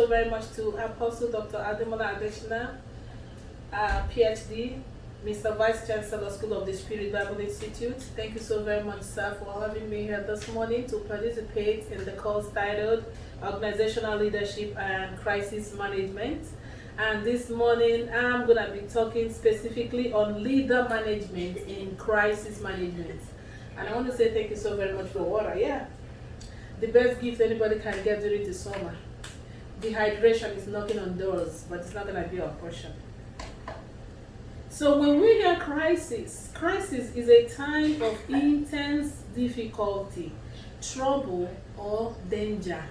very much to Apostle Dr. Ademola Adeshina, Ph.D., Mr. Vice Chancellor, School of the Spirit Bible Institute. Thank you so very much, sir, for having me here this morning to participate in the course titled Organizational Leadership and Crisis Management. And this morning, I'm going to be talking specifically on leader management in crisis management. And I want to say thank you so very much for water. Yeah, the best gift anybody can get during the summer. Dehydration is knocking on doors, but it's not going to be our portion. So when we hear crisis is a time of intense difficulty, trouble, or danger.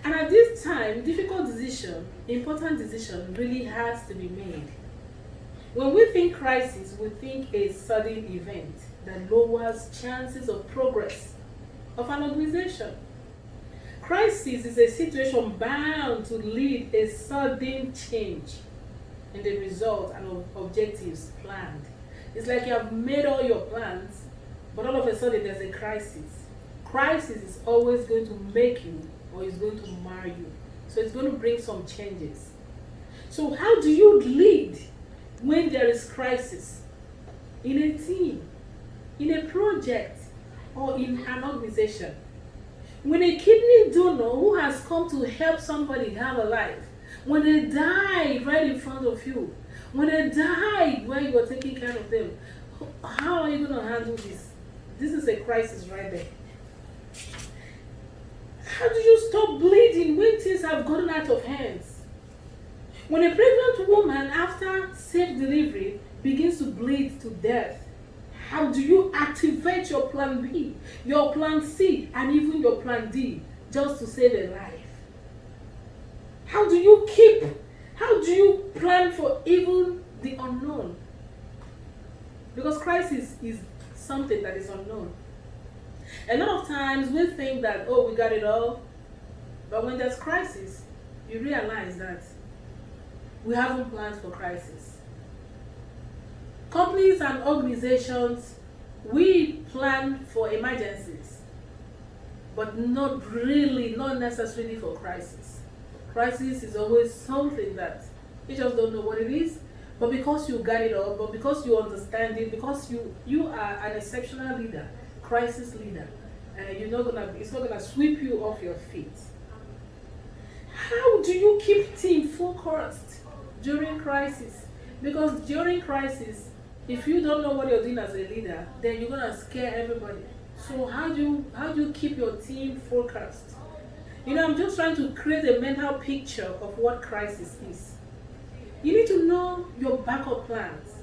And at this time, important decision really has to be made. When we think crisis, we think a sudden event that lowers chances of progress of an organization. Crisis is a situation bound to lead a sudden change in the result and objectives planned. It's like you have made all your plans, but all of a sudden there's a crisis. Crisis is always going to make you, or is going to mar you. So it's going to bring some changes. So how do you lead when there is crisis? In a team, in a project, or in an organization. When a kidney donor who has come to help somebody have a life, when they die right in front of you, when they die while you are taking care of them, how are you going to handle this? This is a crisis right there. How do you stop bleeding when things have gotten out of hands? When a pregnant woman after safe delivery begins to bleed to death, how do you activate your plan B, your plan C, and even your plan D just to save a life? How do you plan for even the unknown? Because crisis is something that is unknown. A lot of times we think that, oh, we got it all. But when there's crisis, you realize that we haven't planned for crisis. Companies and organizations, we plan for emergencies, but not necessarily for crisis. Crisis is always something that you just don't know what it is, but because you got it all, but because you understand it, because you are an exceptional leader, crisis leader, it's not gonna sweep you off your feet. How do you keep team focused during crisis? Because during crisis, if you don't know what you're doing as a leader, then you're gonna scare everybody. So how do you keep your team focused? I'm just trying to create a mental picture of what crisis is. You need to know your backup plans.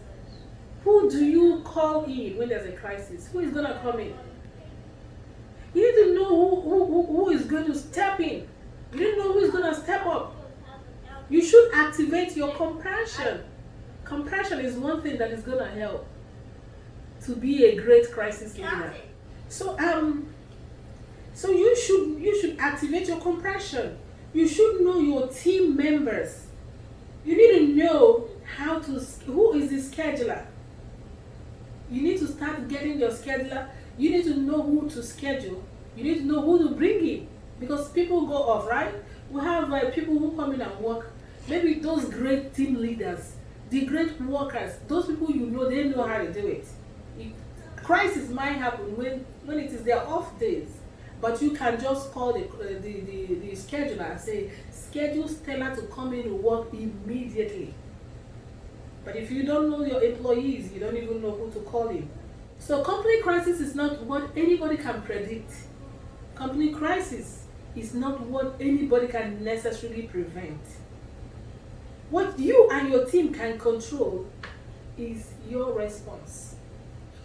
Who do you call in when there's a crisis? Who is gonna come in? You need to know who is going to step in. You need to know who is going to step up. You should activate your compassion. Compassion is one thing that is going to help to be a great crisis leader. So you should activate your compassion. You should know your team members. You need to know who is the scheduler. You need to start getting your scheduler. You need to know who to schedule. You need to know who to bring in. Because people go off, right? We have people who come in and work. Maybe those great team leaders, the great workers, those people they know how to do it. Crisis might happen when it is their off days. But you can just call the scheduler and say, schedule Stella to come in and work immediately. But if you don't know your employees, you don't even know who to call in. So company crisis is not what anybody can predict. Company crisis is not what anybody can necessarily prevent. What you and your team can control is your response,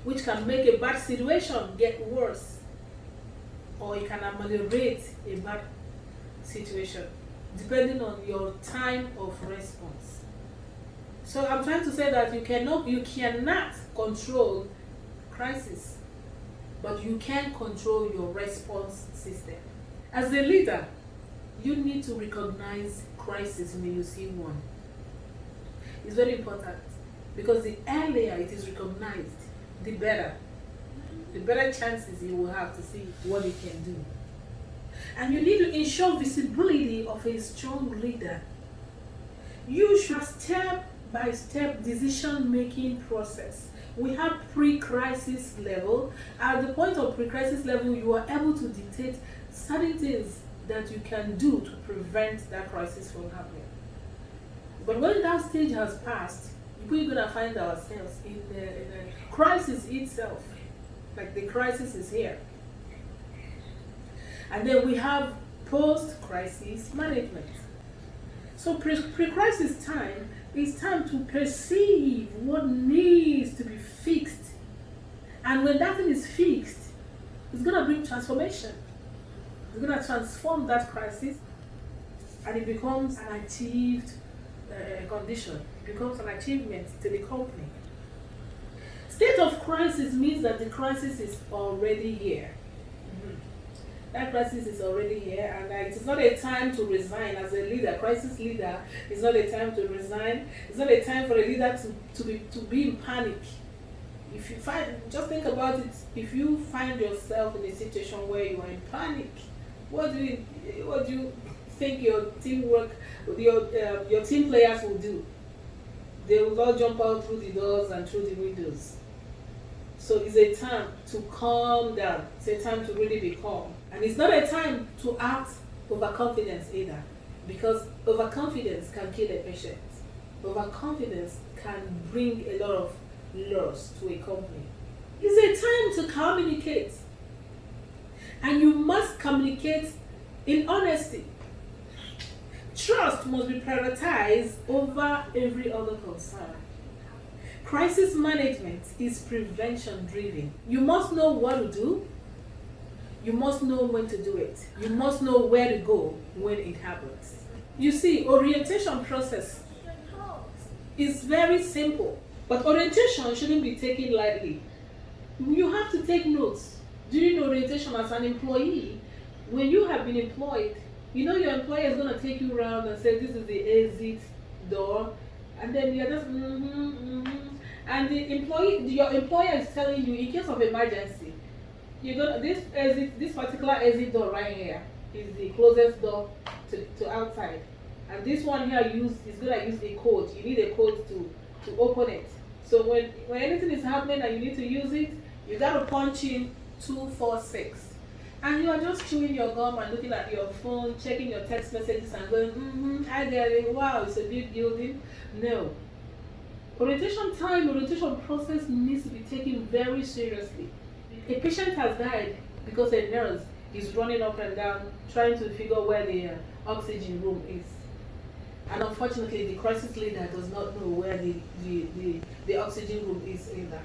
which can make a bad situation get worse, or it can ameliorate a bad situation, depending on your time of response. So I'm trying to say that you cannot control crisis, but you can control your response system. As a leader, you need to recognize crisis when you see one. It's very important, because the earlier it is recognized, the better chances you will have to see what you can do. And you need to ensure visibility of a strong leader. You should step-by-step decision-making process. We have pre-crisis level. At the point of pre-crisis level, you are able to dictate certain things that you can do to prevent that crisis from happening. But when that stage has passed, we're going to find ourselves in a crisis itself. Like the crisis is here. And then we have post-crisis management. So pre-crisis time is time to perceive what needs to be fixed. And when that thing is fixed, it's going to bring transformation. It's going to transform that crisis, and it becomes an achieved condition. It becomes an achievement to the company. State of crisis means that the crisis is already here. That crisis is already here, and it is not a time to resign as a leader. Crisis leader is not a time to resign. It's not a time for a leader to be in panic. If you just think about it. If you find yourself in a situation where you are in panic, what do you think your teamwork, your team players will do? They will all jump out through the doors and through the windows. So it's a time to calm down. It's a time to really be calm. And it's not a time to act overconfidence either, because overconfidence can kill a patient. Overconfidence can bring a lot of loss to a company. It's a time to communicate. And you must communicate in honesty. Trust must be prioritized over every other concern. Crisis management is prevention driven. You must know what to do. You must know when to do it. You must know where to go when it happens. You see, orientation process is very simple, but orientation shouldn't be taken lightly. You have to take notes during orientation as an employee. When you have been employed, you know your employer is going to take you around and say, this is the exit door, and then you're just and your employer is telling you, in case of emergency, this particular exit door right here is the closest door to outside, and this one here is going to use a code. You need a code to open it. So when anything is happening and you need to use it, you got to punch in 246. And you are just chewing your gum and looking at your phone, checking your text messages and going, I get it, wow, it's a big building. No. Orientation process needs to be taken very seriously. A patient has died because a nurse is running up and down trying to figure where the oxygen room is. And unfortunately, the crisis leader does not know where the oxygen room is either.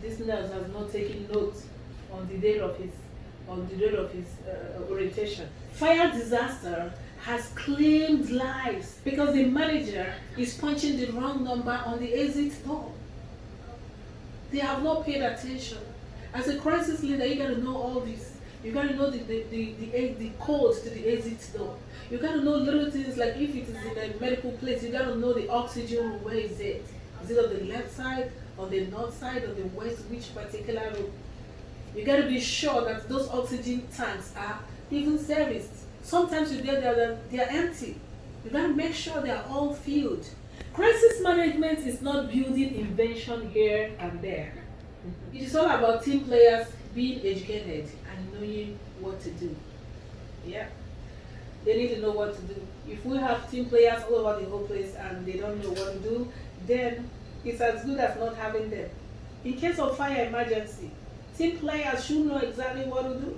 This nurse has not taken notes on the date of his orientation. Fire disaster has claimed lives because the manager is punching the wrong number on the exit door. They have not paid attention. As a crisis leader, you got to know all this. You got to know the code to the exit door. You got to know little things like if it is in a medical place, you got to know the oxygen room, where is it? Is it on the left side, on the north side, on the west, which particular room? You got to be sure that those oxygen tanks are even serviced. Sometimes you get there, they are empty. You got to make sure they are all filled. Crisis management is not building invention here and there. It is all about team players being educated and knowing what to do. Yeah. They need to know what to do. If we have team players all over the whole place and they don't know what to do, then it's as good as not having them. In case of fire emergency, team players should know exactly what to do.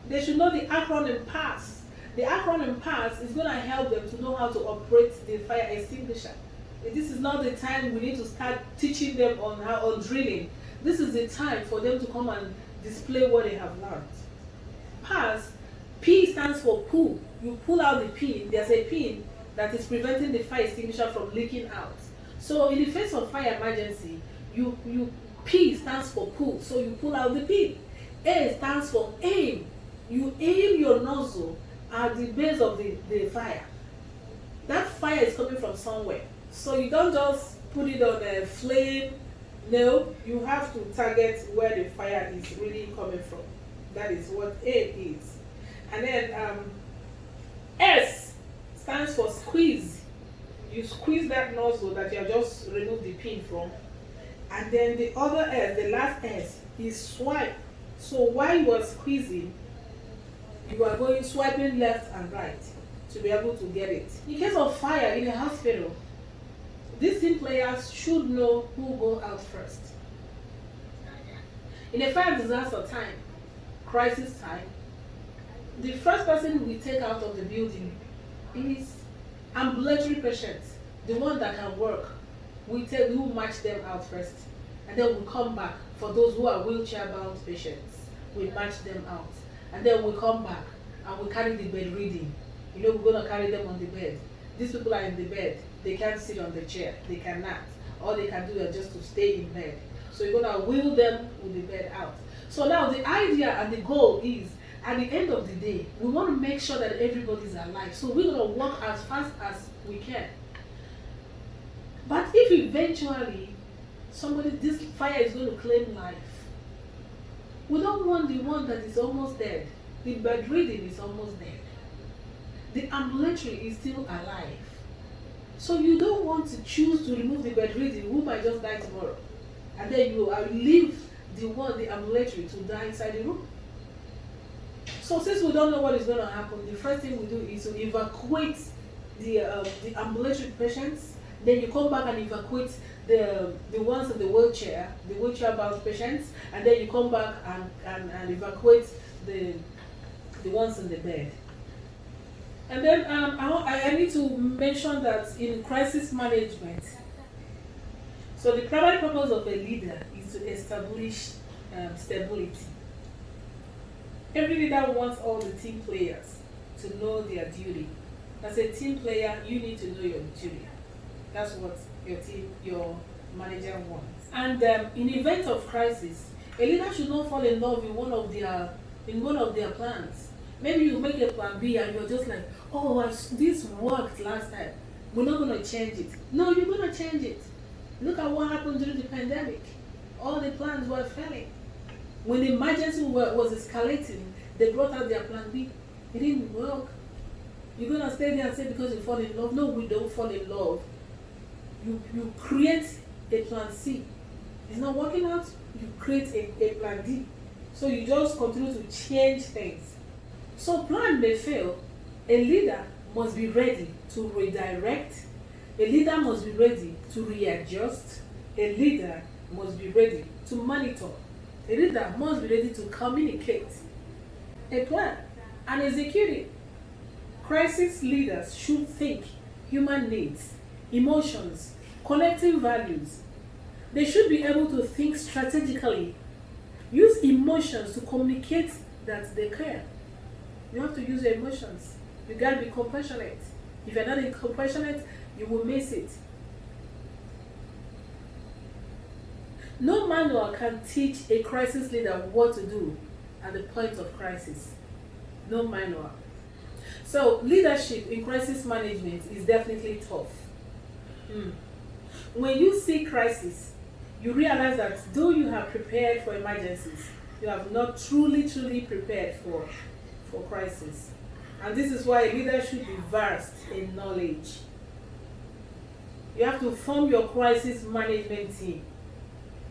They should know the acronym PASS. The acronym PASS is going to help them to know how to operate the fire extinguisher. This is not the time we need to start teaching them on drilling. This is the time for them to come and display what they have learned. PASS, P stands for pull. You pull out the pin. There's a pin that is preventing the fire extinguisher from leaking out. So in the face of fire emergency, P stands for pull, so you pull out the pin. A stands for aim. You aim your nozzle at the base of the fire. That fire is coming from somewhere. So you don't just put it on a flame. No, you have to target where the fire is really coming from. That is what aim is. And then S stands for squeeze. You squeeze that nozzle that you have just removed the pin from. And then the other S, the last S, is swipe. So while you are squeezing, you are going swiping left and right to be able to get it. In case of fire in a hospital, these team players should know who go out first. In a fire disaster time, crisis time, the first person we take out of the building is ambulatory patients, the one that can work. We will match them out first, and then we'll come back for those who are wheelchair bound patients. We match them out, and then we come back and we carry the bed reading. You know, we're gonna carry them on the bed. These people are in the bed. They can't sit on the chair. They cannot. All they can do is just to stay in bed. So you're gonna wheel them with the bed out. So now the idea and the goal is, at the end of the day, we want to make sure that everybody's alive. So we're gonna work as fast as we can. But if eventually this fire is going to claim life, we don't want the one that is almost dead. The bedridden is almost dead. The ambulatory is still alive. So you don't want to choose to remove the bedridden who might just die tomorrow. And then you leave the ambulatory to die inside the room. So since we don't know what is going to happen, the first thing we do is to evacuate the ambulatory patients. Then you come back and evacuate the ones in the wheelchair bound patients, and then you come back and evacuate the ones in the bed. And then I need to mention that in crisis management, so the primary purpose of a leader is to establish stability. Every leader wants all the team players to know their duty. As a team player, you need to know your duty. That's what your manager wants. And in event of crisis, a leader should not fall in love in one of their plans. Maybe you make a plan B and you're just like, oh, this worked last time. We're not going to change it. No, you're going to change it. Look at what happened during the pandemic. All the plans were failing. When the emergency was escalating, they brought out their plan B. It didn't work. You're going to stay there and say because you fall in love. No, we don't fall in love. You create a plan C. It's not working out, you create a plan D. So you just continue to change things. So plan may fail. A leader must be ready to redirect. A leader must be ready to readjust. A leader must be ready to monitor. A leader must be ready to communicate a plan and execute it. Crisis leaders should think human needs, emotions, collective values. They should be able to think strategically, use emotions to communicate that they care. You have to use your emotions. You gotta be compassionate. If you're not compassionate, you will miss it. No manual can teach a crisis leader what to do at the point of crisis. No manual. So leadership in crisis management is definitely tough. When you see crisis, you realize that though you have prepared for emergencies, you have not truly prepared for crisis. And this is why a leader should be versed in knowledge. You have to form your crisis management team.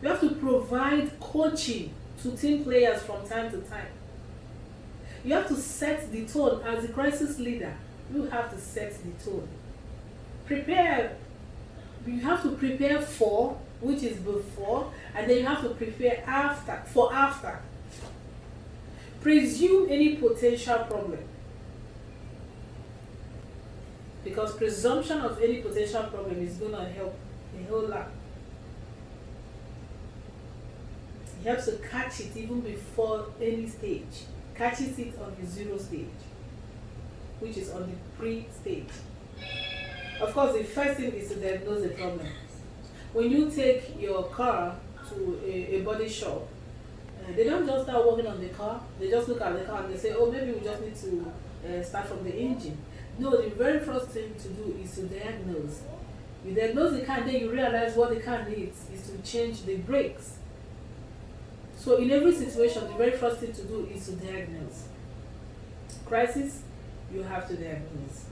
You have to provide coaching to team players from time to time. You have to set the tone as a crisis leader. You have to set the tone. Prepare. You have to prepare for, which is before, and then you have to prepare after. Presume any potential problem. Because presumption of any potential problem is going to help a whole lot. It helps to catch it even before any stage. Catches it on the 0 stage, which is on the pre-stage. Of course, the first thing is to diagnose the problem. When you take your car to a body shop, they don't just start working on the car. They just look at the car and they say, oh, maybe we just need to start from the engine. No, the very first thing to do is to diagnose. You diagnose the car and then you realize what the car needs is to change the brakes. So in every situation, the very first thing to do is to diagnose. Crisis, you have to diagnose.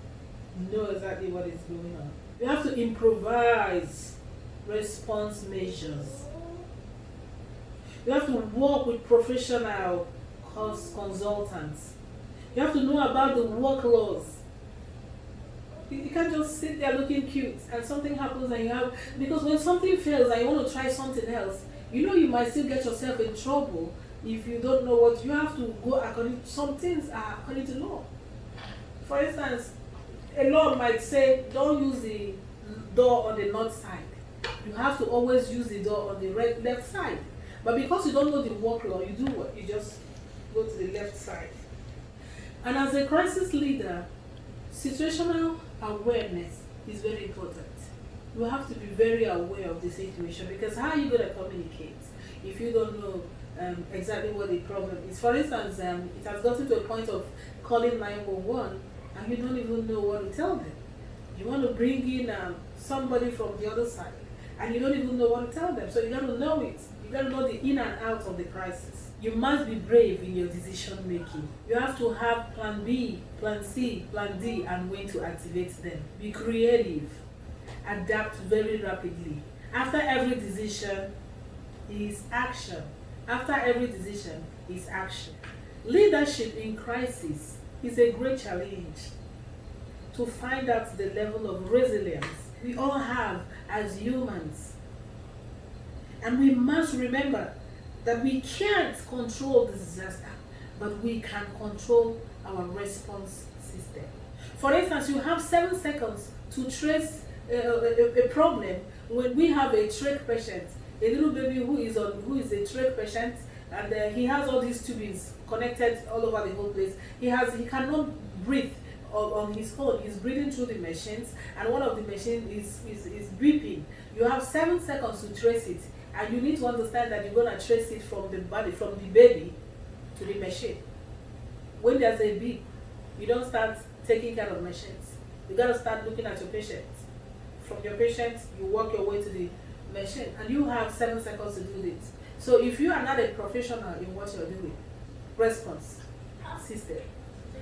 Know exactly what is going on. You have to improvise response measures. You have to work with professional consultants. You have to know about the work laws. You can't just sit there looking cute and something happens and you have, because when something fails and you want to try something else, you know you might still get yourself in trouble if you don't know what you have to go according. Some things are according to law. For instance, a law might say don't use the door on the north side. You have to always use the door on the left side. But because you don't know the work law, you do what? You just go to the left side. And as a crisis leader, situational awareness is very important. You have to be very aware of the situation, because how are you going to communicate if you don't know exactly what the problem is? For instance, it has gotten to a point of calling 911 and you don't even know what to tell them. You want to bring in somebody from the other side and you don't even know what to tell them. So you got to know it. You got to know the in and out of the crisis. You must be brave in your decision making. You have to have plan B, plan C, plan D, and when to activate them. Be creative. Adapt very rapidly. After every decision is action. After every decision is action. Leadership in crisis is a great challenge to find out the level of resilience we all have as humans. And we must remember that we can't control the disaster, but we can control our response system. For instance, you have 7 seconds to trace a problem. When we have a trach patient, a little baby who is a trach patient, and he has all these tubings connected all over the whole place. He cannot breathe on his own. He's breathing through the machines, and one of the machines is beeping. You have 7 seconds to trace it, and you need to understand that you're going to trace it from the body, from the baby to the machine. When there's a beep, you don't start taking care of machines. You got to start looking at your patient. From your patient, you work your way to the machine, and you have 7 seconds to do this. So if you are not a professional in what you're doing, response system,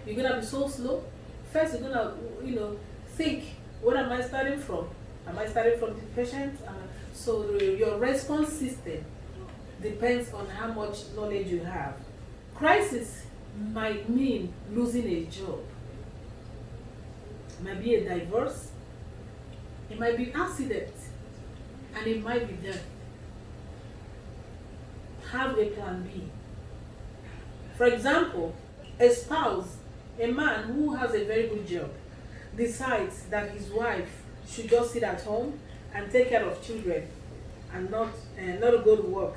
you're going to be so slow. First, you're going to, think, what am I starting from? Am I starting from the patient? So your response system depends on how much knowledge you have. Crisis might mean losing a job. It might be a divorce. It might be accident. And it might be death. Have a plan B. For example, a spouse, a man who has a very good job, decides that his wife should just sit at home and take care of children and not go to work.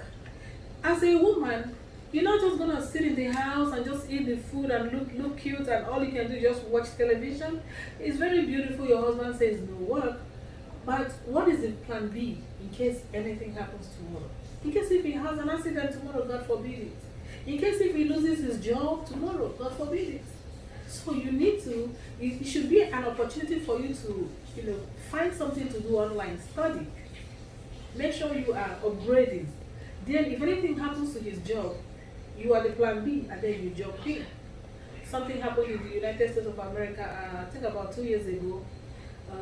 As a woman, you're not just gonna sit in the house and just eat the food and look cute, and all you can do is just watch television. It's very beautiful. Your husband says no work, but what is the plan B in case anything happens tomorrow? In case if he has an accident tomorrow, God forbid it. In case if he loses his job tomorrow, God forbid it. So you need to, it should be an opportunity for you to, find something to do online, study. Make sure you are upgrading. Then if anything happens to his job, you are the plan B, and then you jump in. Something happened in the United States of America, I think about 2 years ago.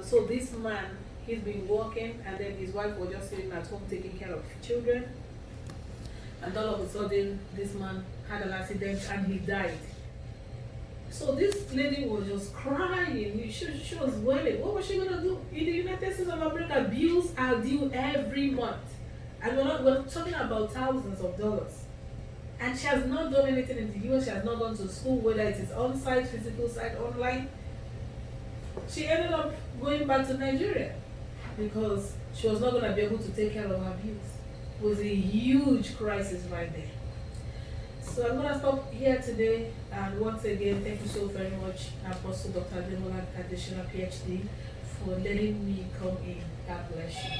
So this man, he's been working, and then his wife was just sitting at home taking care of children. And all of a sudden, this man had an accident and he died. So this lady was just crying. She was wailing. What was she going to do? In the United States of America, bills are due every month. And we're talking about thousands of dollars. And she has not done anything in the US. She has not gone to school, whether it is on-site, physical site, online. She ended up going back to Nigeria because she was not going to be able to take care of her bills. It was a huge crisis right there. So I'm going to stop here today, and once again, thank you so very much, Apostle Dr. Ademola, Adeshina, Ph.D., for letting me come in. God bless you.